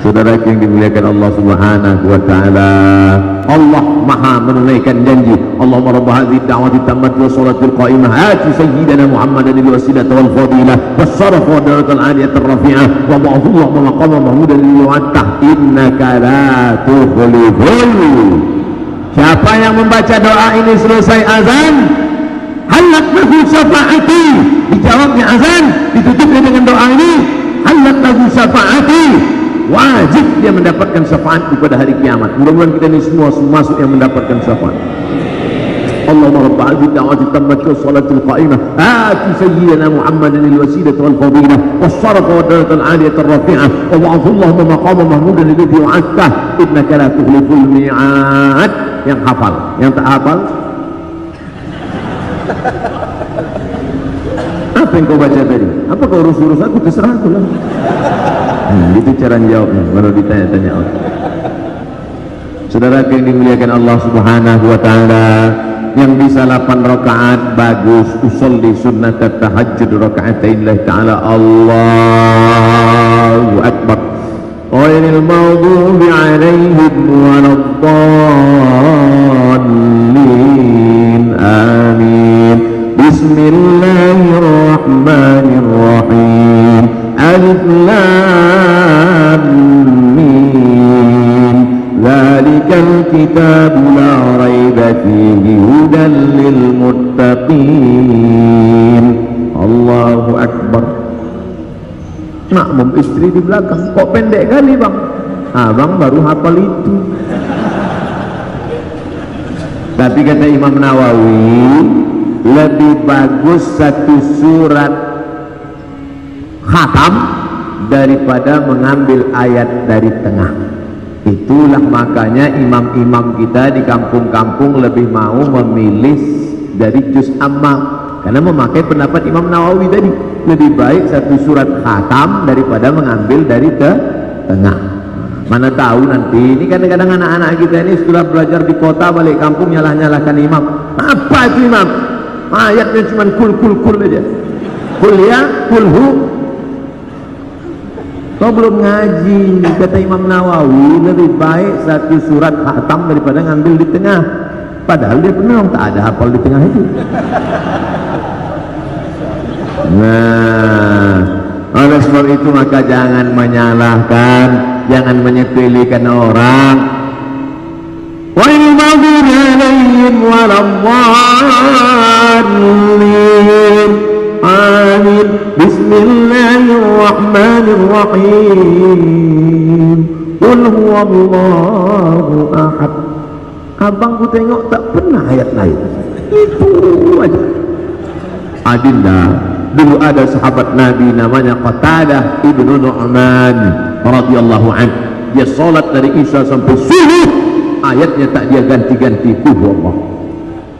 Saudara yang dimuliakan Allah Subhanahu wa taala, Allah Maha menunaikan janji. Allahumma rabb hadhihi ad-da'wati tammati was salatil qa'imah ati sayyidina Muhammadan al-wasilata wal fadilah was syaraf wa darajatal 'aliyatir rafi'ah wa ba'athullah maqama mahmudan lil wa'tah innaka la tukhliful. Siapa yang membaca doa ini selesai azan, halat lahu syafaati, dijawabnya azan, ditutupnya dengan doa ini, halat lahu syafaati, wajib dia mendapatkan syafaat pada hari kiamat. Mudah-mudahan kita ini semua masuk yang mendapatkan syafaat. Allahumma rabb hadhihi ad-da'wati tammati was salatil qa'imah ati sayyidina Muhammadan al-wasilata wal fadilah was syarafa wa darajatal 'aliyatir rafi'ah wa ba'athullahu maqama mahmudan alladhi wa'adtah innaka la tukhliful mi'ad. Yang hafal, yang tak hafal apa yang kau baca tadi? Apa kau urus-urus aku? Terserah aku lah. Itu cara jawabnya baru ditanya-tanya orang. Saudara yang dimuliakan Allah Subhanahu wa taala, yang bisa 8 rakaat bagus, usolli sunnat tahajjud rakaatain lillahi taala. Allahu akbar. Ghairil maghdubi 'alaihim waladdallin. Amin. Bismillahirrahmanirrahim. Alif lam mim. Dzalikal kitabu la raiba fihi hudan lil muttaqin. Allahu akbar. Makmum istri di belakang, kok pendek kali bang? Abang baru hafal itu. Tapi kata Imam Nawawi, lebih bagus satu surat khatam daripada mengambil ayat dari tengah. Itulah makanya imam-imam kita di kampung-kampung lebih mau memilih dari juz amma, karena memakai pendapat Imam Nawawi tadi, lebih baik satu surat khatam daripada mengambil dari tengah. Mana tahu nanti ini kadang-kadang anak-anak kita ini setelah belajar di kota balik kampung nyalah-nyalahkan imam. Apa itu imam? Ayatnya cuma kul aja. Kul ya, kulhu. Kau belum ngaji. Kata Imam Nawawi, lebih baik satu surat khatam daripada ngambil di tengah. Padahal dia benar tak ada hafal di tengah itu. Nah, oleh sebab itu maka jangan menyalahkan, jangan menyepelekan orang. Ghairil maghdubi 'alaihim waladdallin. Amin. Bismillahirrahmanirrahim. Qul huwallahu ahad. Abang ku tengok tak pernah ayat lain. Itu aja. Adinda, dulu ada sahabat Nabi namanya Qatadah ibnu Nu'man radhiyallahu anhu. Dia salat dari Isya sampai subuh, ayatnya tak dia ganti-ganti. Allah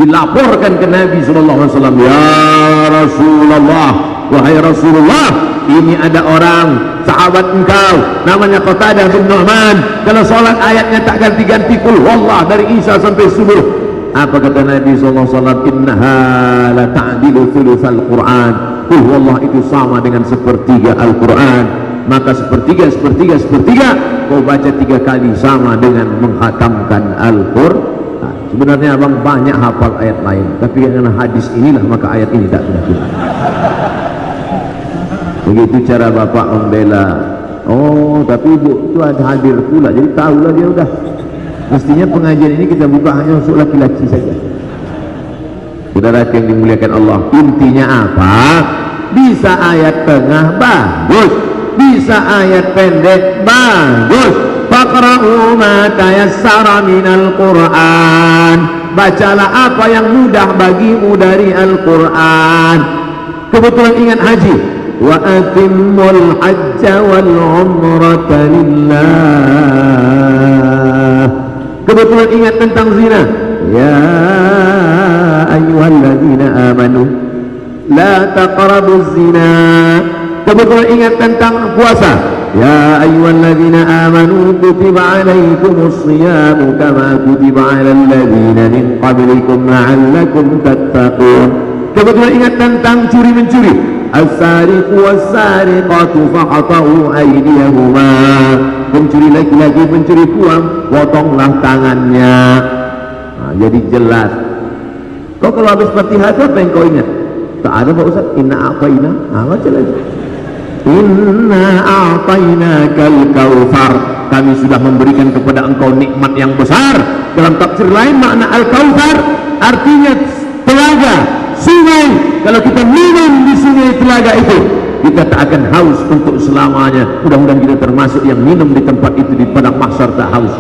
dilaporkan ke Nabi SAW, ya Rasulullah, wahai Rasulullah, ini ada orang sahabat engkau namanya Qatadah bin Nu'man, kalau salat ayatnya tak ganti-ganti kul wallah dari Isya sampai subuh. Apa kata Nabi SAW? Innaha la ta'dilu thulutsal Qur'an. Kul wallah itu sama dengan sepertiga Al-Quran. Maka sepertiga kau baca 3 kali sama dengan menghatamkan Al-Quran. Sebenarnya abang banyak hafal ayat lain, tapi karena hadis inilah maka ayat ini tak sudah hilang. Begitu cara bapak membela. Oh, tapi ibu itu ada hadir pula, jadi tahulah dia udah. Mestinya pengajian ini kita buka hanya untuk laki-laki saja. Saudara yang dimuliakan Allah, intinya apa? Bisa ayat tengah bagus, bisa ayat pendek bagus. Faqra'u ma tayassara minal Qur'an. Bacalah apa yang mudah bagimu dari Al-Quran. Kebetulan ingat haji, wa atimmul hajja wal umrata lillah. Kebetulan ingat tentang zina, ya ayyuhalladzina amanu la taqrabuz zina. Kebetulan ingat tentang puasa, ya ayyuhalladzina amanu kutiba alaikumus shiyamu kama kutiba alal ladzina min qablikum la'allakum tattaqun. Kebetulan ingat tentang curi-mencuri, as-sariqu was-sariqatu faqata'u aydiyahuma. Pencuri laki-laki, pencuri uang, potonglah tangannya. Nah, jadi jelas. Kau kalau habis Fatihah apa yang kau ingat? Tak ada Pak Ustaz. Inna a'tayna. Baca lagi. Inna a'tayna kal-kautsar. Kami sudah memberikan kepada engkau nikmat yang besar. Dalam tafsir lain makna al-kautsar artinya telaga, sungai. Kalau kita minum di sungai telaga itu, kita tak akan haus untuk selamanya. Mudah-mudahan kita termasuk yang minum di tempat itu, di padang mahsyar tak haus.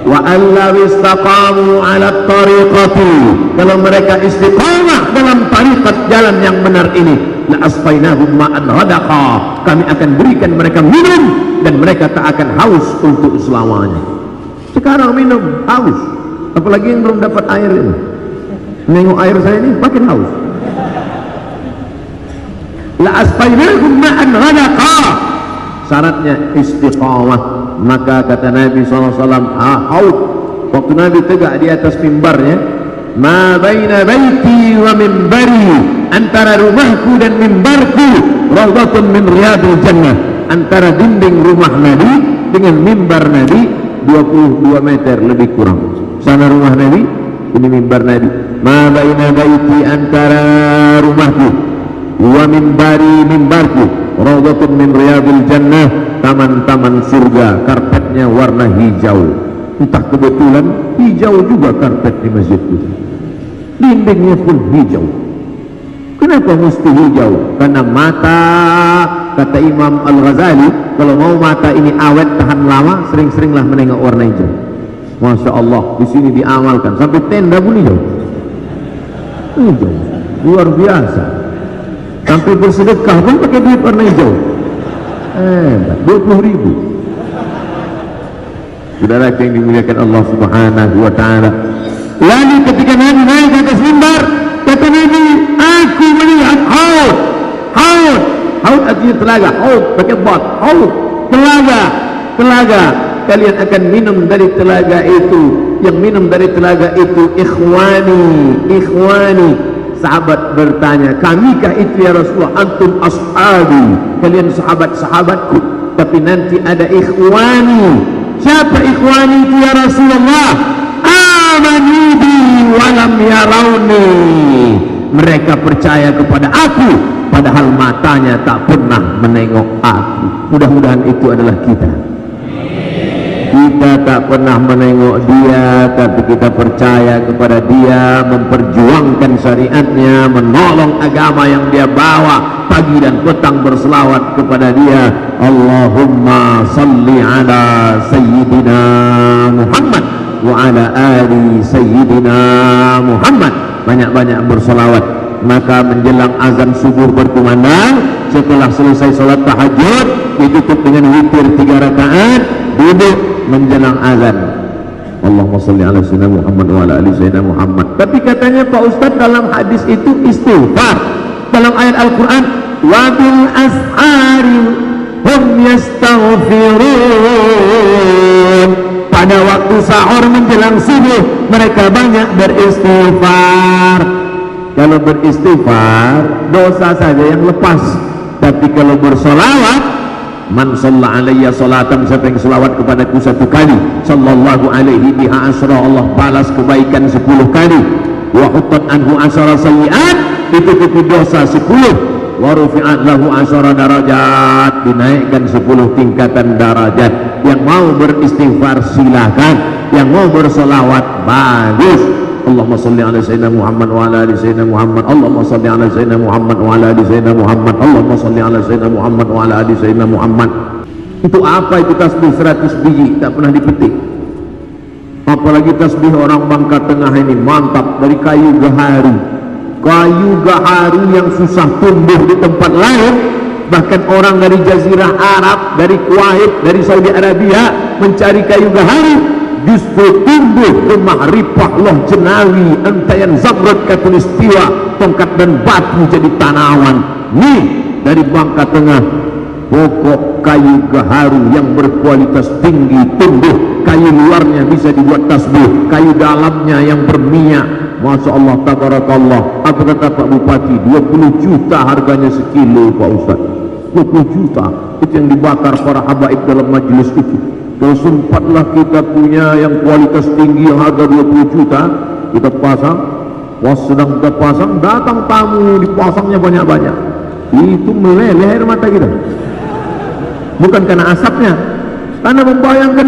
Wa allaw istaqamu 'ala tariqati, kalau mereka istiqamah dalam tariqat jalan yang benar ini, la asqainahum ma'an ghadaqa, kami akan berikan mereka minum dan mereka tak akan haus untuk selamanya. Sekarang minum haus, apalagi yang belum dapat air ini. Nengok air saya ini makin haus. La asqainahum ma'an ghadaqa, syaratnya istiqamah. Maka kata Nabi SAW, haud, waktu Nabi tegak di atas mimbarnya, ma baina baiti wa mimbari, antara rumahku dan mimbarku rawdatun min riyadil jannah, antara dinding rumah Nabi dengan mimbar Nabi 22 meter lebih kurang. Sana rumah Nabi, ini mimbar Nabi. Ma baina baiti, antara rumahku, wa mimbari, mimbarku, rawdatun min riyadil jannah, taman-taman surga, karpetnya warna hijau. Entah kebetulan hijau juga karpet di masjid itu, dindingnya pun hijau. Kenapa mesti hijau? Karena mata, kata Imam Al-Ghazali, kalau mau mata ini awet tahan lama, sering-seringlah menengok warna hijau. Masya Allah, di sini diamalkan sampai tenda pun hijau. Hijau, luar biasa. Sampai bersedekah pun pakai duit warna hijau. 20.000. Saudara yang dimuliakan Allah Subhanahu wa ta'ala. Lalu ketika Nabi naik ke atas mimbar, kata Nabi, aku melihat haud. Haud artinya telaga. Haud pakai bot. Haud, telaga. Kalian akan minum dari telaga itu. Yang minum dari telaga itu ikhwani. Sahabat bertanya, kamikah itu ya Rasulullah? Antum ashabi, kalian sahabat-sahabatku. Tapi nanti ada ikhwani. Siapa ikhwani itu ya Rasulullah? Amanu bi walam yarawni, mereka percaya kepada aku padahal matanya tak pernah menengok aku. Mudah-mudahan itu adalah kita. Kita tak pernah menengok dia, tapi kita percaya kepada dia, memperjuangkan syariatnya, menolong agama yang dia bawa, pagi dan petang berselawat kepada dia. Allahumma salli ala Sayyidina Muhammad wa ala ali Sayyidina Muhammad. Banyak-banyak berselawat. Maka menjelang azan subuh berkumandang, setelah selesai sholat tahajud, ditutup dengan witir 3 rakaat, duduk menjelang azan. Allahumma salli ala Sayyidina Muhammad wa ala ali Sayyidina Muhammad. Tapi katanya Pak Ustaz, dalam hadis itu istighfar. Dalam ayat Al-Quran, wa bil ashari hum yastaghfirun, pada waktu sahur menjelang subuh mereka banyak beristighfar. Kalau beristighfar, dosa saja yang lepas. Tapi kalau bersolawat, man shalla alayya salatan, siapa yang selawat kepadaku 1 kali, sallallahu alaihi biha asyra, Allah balas kebaikan 10 kali. Wa huttat anhu asyara sayyi'at, ditutupi dosa 10. Wa rufi'at lahu asyara darajat, dinaikkan 10 tingkatan darajat. Yang mau beristighfar silakan, yang mau bersolawat bagus. Allahumma salli ala Sayyidina Muhammad wa ala ali Sayyidina Muhammad. Allahumma salli ala Sayyidina Muhammad wa ala ali Sayyidina Muhammad. Allahumma salli ala Sayyidina Muhammad wa ala ali Sayyidina Muhammad. Itu apa itu tasbih 100 biji, tak pernah dipetik. Apalagi tasbih orang Bangka Tengah ini mantap, dari kayu gaharu. Kayu gaharu yang susah tumbuh di tempat lain. Bahkan orang dari Jazirah Arab, dari Kuwait, dari Saudi Arabia mencari kayu gaharu, justru tumbuh rumah ripah loh jenawi, entayan zamrud katulistiwa, tongkat dan batu jadi tanaman. Nih dari Bangka Tengah, pokok kayu gaharu yang berkualitas tinggi tumbuh. Kayu luarnya bisa dibuat tasbih, kayu dalamnya yang berminyak Masya Allah, tabarakallah. Apa kata Pak Bupati, 20 juta harganya sekilo Pak Ustaz. 20 juta itu yang dibakar para habaib dalam majlis itu. Kalau sempatlah kita punya yang kualitas tinggi yang harga 20 juta, kita pasang. Pas sedang kita pasang, datang tamu, dipasangnya banyak-banyak. Itu meleleh air mata kita. Bukan karena asapnya, karena membayangkan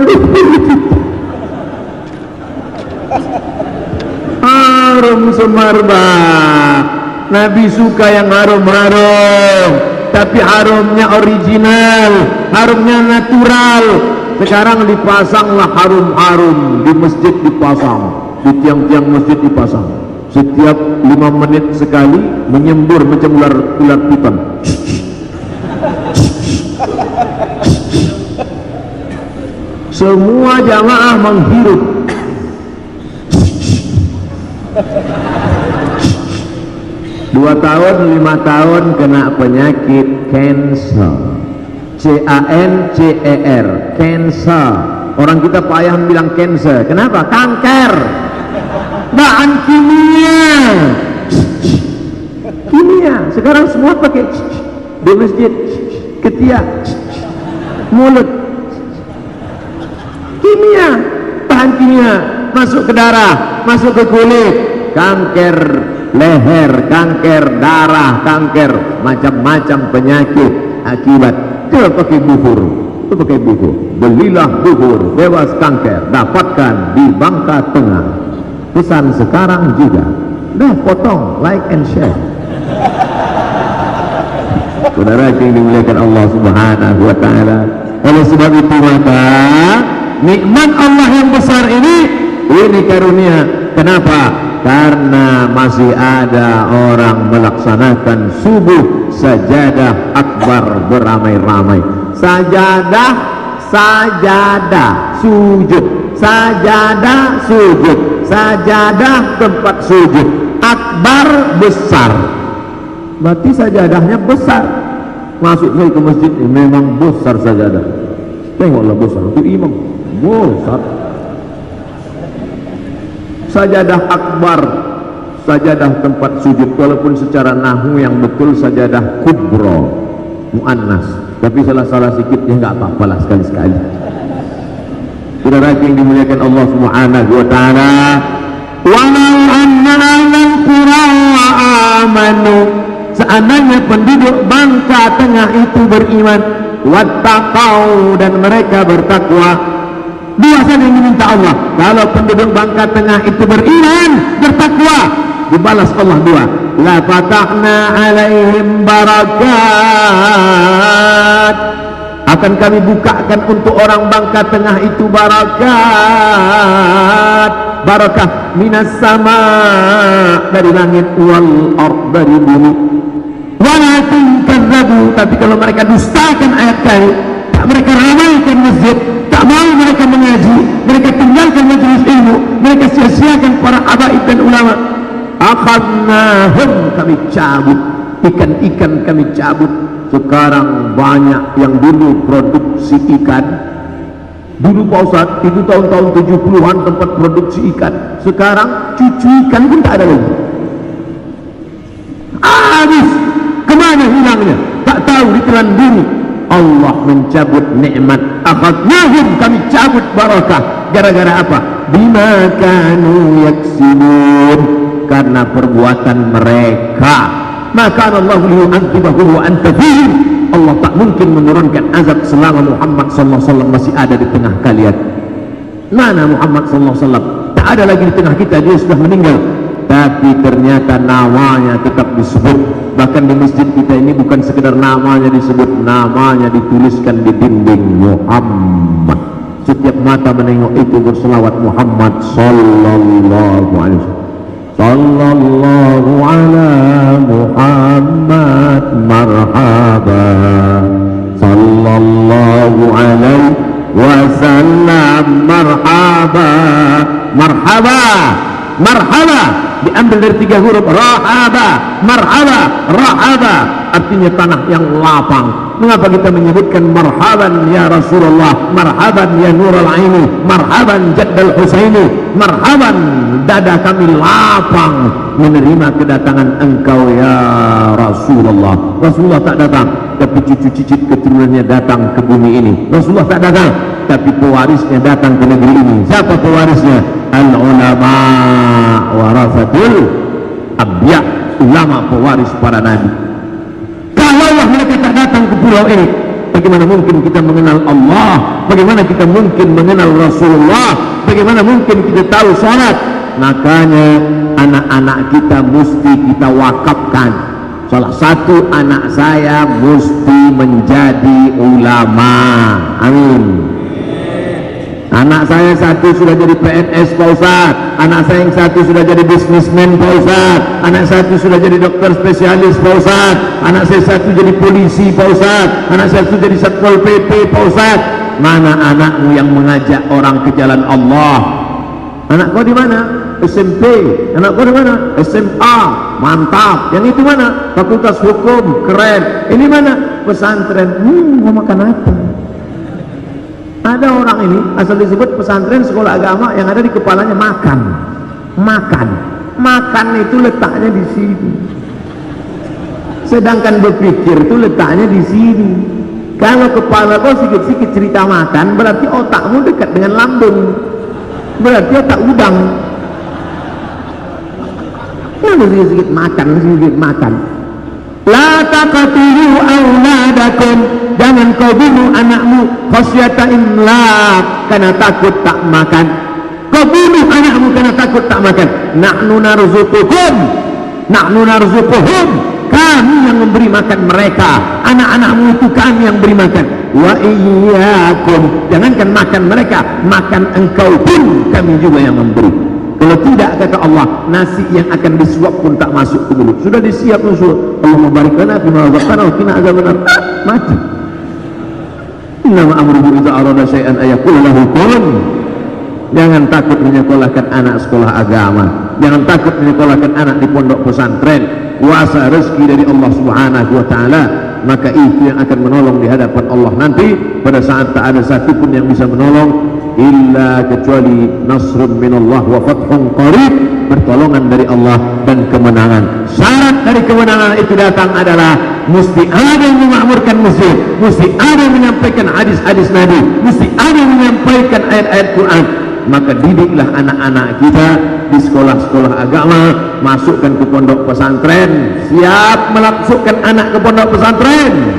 harum semarbak. Nabi suka yang harum-harum, tapi harumnya original, harumnya natural. Sekarang dipasanglah harum-harum, di masjid dipasang, di tiang-tiang masjid dipasang. Setiap 5 menit sekali menyembur macam ular piton. Semua jamaah menghirup. 2 tahun, 5 tahun kena penyakit cancer. C-A-N-C-E-R, cancer. Orang kita payah bilang cancer. Kenapa? Kanker. Bahan kimia. Kimia. Sekarang semua pakai di masjid, ketiak, mulut. Kimia, bahan kimia masuk ke darah, masuk ke kulit. Kanker leher, kanker darah, kanker macam-macam penyakit akibat. Coba pakai buhur, coba pakai buhur. Belilah buhur, bebas kanker, dapatkan di Bangka Tengah. Pesan sekarang juga. Dah potong, like and share. Saudara yang dimuliakan Allah Subhanahu wa taala. Oleh sebab itu maka nikmat Allah yang besar ini karunia. Kenapa? Karena masih ada orang melaksanakan subuh sajadah akbar beramai-ramai. Sajadah, sujud, sajadah, sujud, sajadah tempat sujud, akbar besar. Berarti sajadahnya besar. Masuk saya ke masjid ini memang besar sajadah. Tengoklah besar itu imam, besar. Sajadah akbar, sajadah tempat sujud, walaupun secara nahu yang betul sajadah kubro, muannas, tapi salah-salah sikit ya nggak apa-apalah sekali-sekali. Saudara yang dimuliakan Allah Subhanahu wa taala, walau anna ahlal qura amanu, seandainya penduduk Bangka Tengah itu beriman, wattaqau, dan mereka bertakwa. Dua saja yang diminta Allah. Kalau penduduk Bangka Tengah itu beriman, bertakwa, dibalas Allah dua. La fatahna alaihim barakat, akan kami bukakan untuk orang Bangka Tengah itu barakat, barakah minas sama, dari langit, wal ard, dari bumi. Walakin kadzabu, tapi kalau mereka dustakan ayat kami, tak mereka ramaikan masjid, tak mau mereka mengaji, mereka tinggalkan majelis ilmu, mereka sia-siakan para habaib dan ulama. Akhadnahum, kami cabut, ikan-ikan kami cabut. Sekarang banyak yang dulu produksi ikan, dulu Pak Ustaz, itu tahun-tahun 70-an tempat produksi ikan. Sekarang cucu ikan pun tak ada lagi. Habis, kemana hilangnya? Tak tahu, ditelan bumi. Allah mencabut nikmat. Akhadnahum, kami cabut barakah. Gara-gara apa? Bima kanu yaksibun, karena perbuatan mereka. Maka Allah liyu'adzibahum wa anta fihim. Allah tak mungkin menurunkan azab selama Muhammad sallallahu alaihi wasallam masih ada di tengah kalian. Mana Muhammad sallallahu alaihi wasallam? Tak ada lagi di tengah kita, dia sudah meninggal. Tapi ternyata namanya tetap disebut. Bahkan di masjid kita ini bukan sekedar namanya disebut, namanya dituliskan di dinding, Muhammad. Setiap mata menengok itu berselawat Muhammad sallallahu alaihi wasallam. Sallallahu ala Muhammad marhaba, sallallahu alaihi wasallam marhaba, marhaba, marhaba. diambil dari 3 huruf rahaba, marhaba, rahaba, artinya tanah yang lapang. Mengapa kita menyebutkan marhaban ya Rasulullah, marhaban ya Nurul Aini, marhaban Jaddal Husaini, marhaban dada kami lapang menerima kedatangan engkau ya Rasulullah. Rasulullah tak datang, tapi cucu cicit keturunannya datang ke bumi ini. Rasulullah tak datang, tapi pewarisnya datang ke negeri ini. Siapa pewarisnya? Al-ulama warasatul anbiya, ulama pewaris para nabi. Kalaulah mereka tak datang ke pulau ini, bagaimana mungkin kita mengenal Allah? Bagaimana kita mungkin mengenal Rasulullah? Bagaimana mungkin kita tahu salat? Makanya anak-anak kita mesti kita wakafkan. Salah satu anak saya mesti menjadi ulama. Amin. Anak saya satu sudah jadi PNS Pak Ustaz, anak saya yang satu sudah jadi bisnismen Pak Ustaz, anak satu sudah jadi dokter spesialis Pak Ustaz, anak saya satu jadi polisi Pak Ustaz, anak saya satu jadi Satpol PP Pak Ustaz. Mana anakmu yang mengajak orang ke jalan Allah? Anak kau di mana? SMP. Anak kau di mana? SMA. Mantap. Yang itu mana? Fakultas Hukum. Keren. Ini mana? Pesantren. Mau makan apa? Ada orang ini asal disebut pesantren sekolah agama, yang ada di kepalanya makan. Makan itu letaknya di sini, sedangkan berpikir itu letaknya di sini. Kalau kepala kau sikit-sikit cerita makan, berarti otakmu dekat dengan lambung, berarti otak udang. Kalau sikit-sikit makan. La taqtulu auladakum, jangan kau bunuh anakmu khasyata imlaq, karena takut tak makan. Kau bunuh anakmu karena takut tak makan. Nahnu narzuquhum, kami yang memberi makan mereka. Anak-anakmu itu kami yang beri makan. Wa iyyakum, jangankan makan mereka, makan engkau pun kami juga yang memberi. Kalau tidak, kata Allah, nasi yang akan disuap pun tak masuk ke mulut. Sudah disiap musuh. Allah barik lana fima razaqtana wa qina adzabannar. Mati. Innama amruhu idza arada syai'an ayaqula lahu kun. Jangan takut menyekolahkan anak sekolah agama. Jangan takut menyekolahkan anak di pondok pesantren. Kuasa rezeki dari Allah Subhanahu wa taala, maka itu yang akan menolong di hadapan Allah nanti pada saat tak ada satupun yang bisa menolong illa kecuali nasrun minallah wa fathun qarib, pertolongan dari Allah dan kemenangan. Syarat dari kemenangan itu datang adalah mesti ada yang memakmurkan masjid, mesti ada yang menyampaikan hadis-hadis Nabi, mesti ada yang menyampaikan ayat-ayat Quran. Maka didiklah anak-anak kita di sekolah-sekolah agama, masukkan ke pondok pesantren. Siap memasukkan anak ke pondok pesantren?